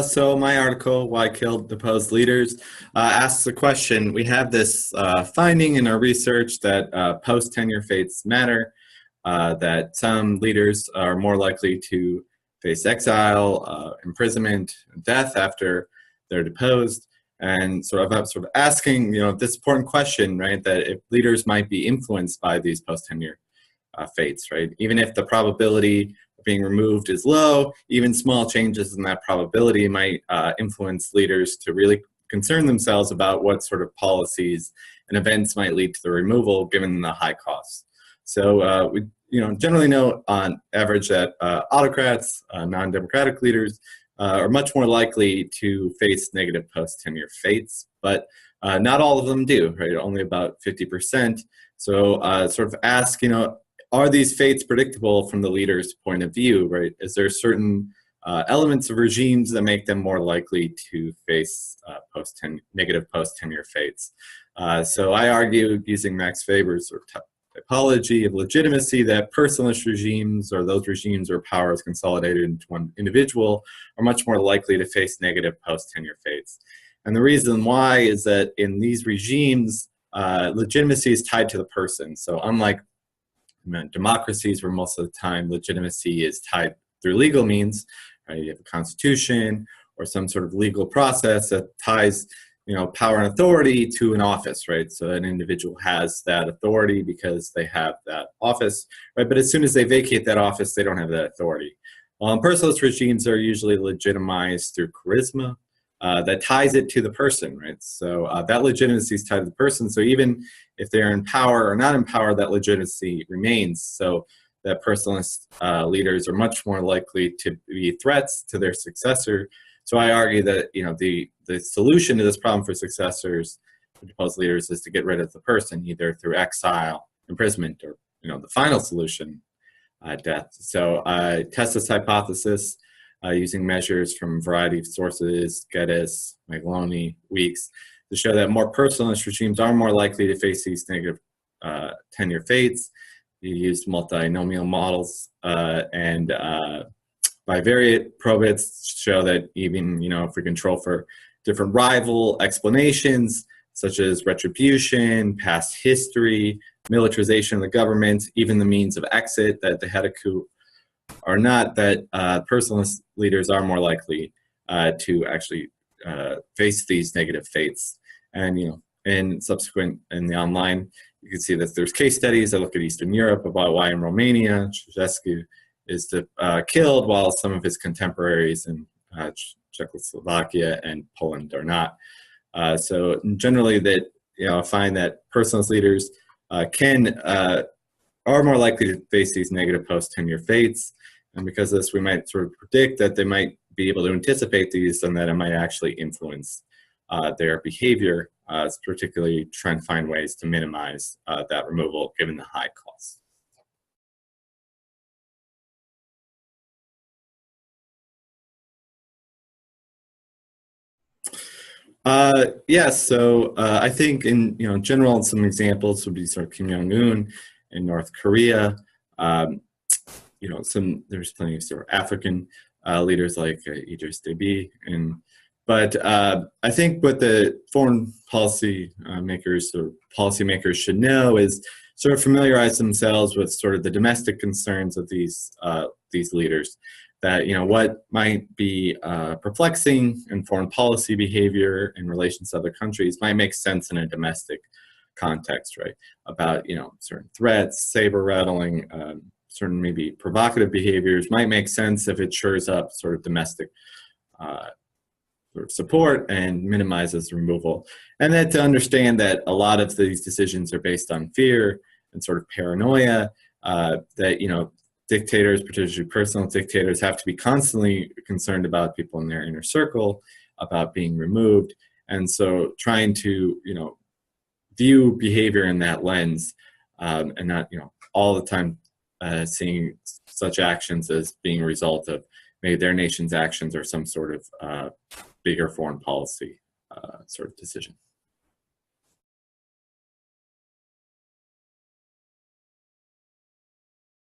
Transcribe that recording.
So my article, Why Killed Deposed Leaders, asks the question. We have this finding in our research that post-tenure fates matter, that some leaders are more likely to face exile, imprisonment, death after they're deposed, and sort of asking, this important question, right? That if leaders might be influenced by these post-tenure fates, right? Even if the probability of being removed is low, even small changes in that probability might influence leaders to really concern themselves about what sort of policies and events might lead to the removal, given the high costs. So we generally know on average that autocrats, non-democratic leaders, are much more likely to face negative post-tenure fates, but not all of them do, right? Only about 50%. So sort of ask, are these fates predictable from the leader's point of view, right? Is there certain elements of regimes that make them more likely to face negative post-tenure fates? So I argue, using Max Weber's sort of typology of legitimacy, that personalist regimes, or those regimes where power is consolidated into one individual, are much more likely to face negative post-tenure fates. And the reason why is that in these regimes, legitimacy is tied to the person. So unlike democracies, where most of the time legitimacy is tied through legal means, right? You have a constitution or some sort of legal process that ties power and authority to an office, right? So an individual has that authority because they have that office, right? But as soon as they vacate that office, they don't have that authority. Personalist regimes are usually legitimized through charisma that ties it to the person, right? So that legitimacy is tied to the person. So even if they're in power or not in power, that legitimacy remains. So that personalist leaders are much more likely to be threats to their successor. So I argue that the solution to this problem for successors, for deposed leaders, is to get rid of the person, either through exile, imprisonment, or the final solution, death. So I test this hypothesis using measures from a variety of sources, Geddes, Maglone, Weeks, to show that more personalist regimes are more likely to face these negative tenure fates. He used multinomial models and bivariate probates show that even, if we control for different rival explanations, such as retribution, past history, militarization of the government, even the means of exit, that they had a coup or not, that personalist leaders are more likely to actually face these negative fates. And, in the online, you can see that there's case studies that look at Eastern Europe about why in Romania, Ceausescu is killed while some of his contemporaries in Czechoslovakia and Poland are not. So generally that, I find that personalist leaders are more likely to face these negative post-tenure fates. And because of this, we might sort of predict that they might be able to anticipate these and that it might actually influence their behavior, particularly trying to find ways to minimize that removal given the high costs. Yes, so I think in general, some examples would be sort of Kim Jong-un in North Korea. There's plenty of sort of African leaders like Idris Deby, but I think what the foreign policy makers or policymakers should know is sort of familiarize themselves with sort of the domestic concerns of these leaders. That what might be perplexing in foreign policy behavior in relation to other countries might make sense in a domestic context, right? About certain threats, saber rattling, certain maybe provocative behaviors might make sense if it shores up sort of domestic sort of support and minimizes removal. And then to understand that a lot of these decisions are based on fear and sort of paranoia, that dictators, particularly personal dictators, have to be constantly concerned about people in their inner circle, about being removed. And so trying to, view behavior in that lens and not, all the time seeing such actions as being a result of maybe their nation's actions or some sort of bigger foreign policy sort of decision.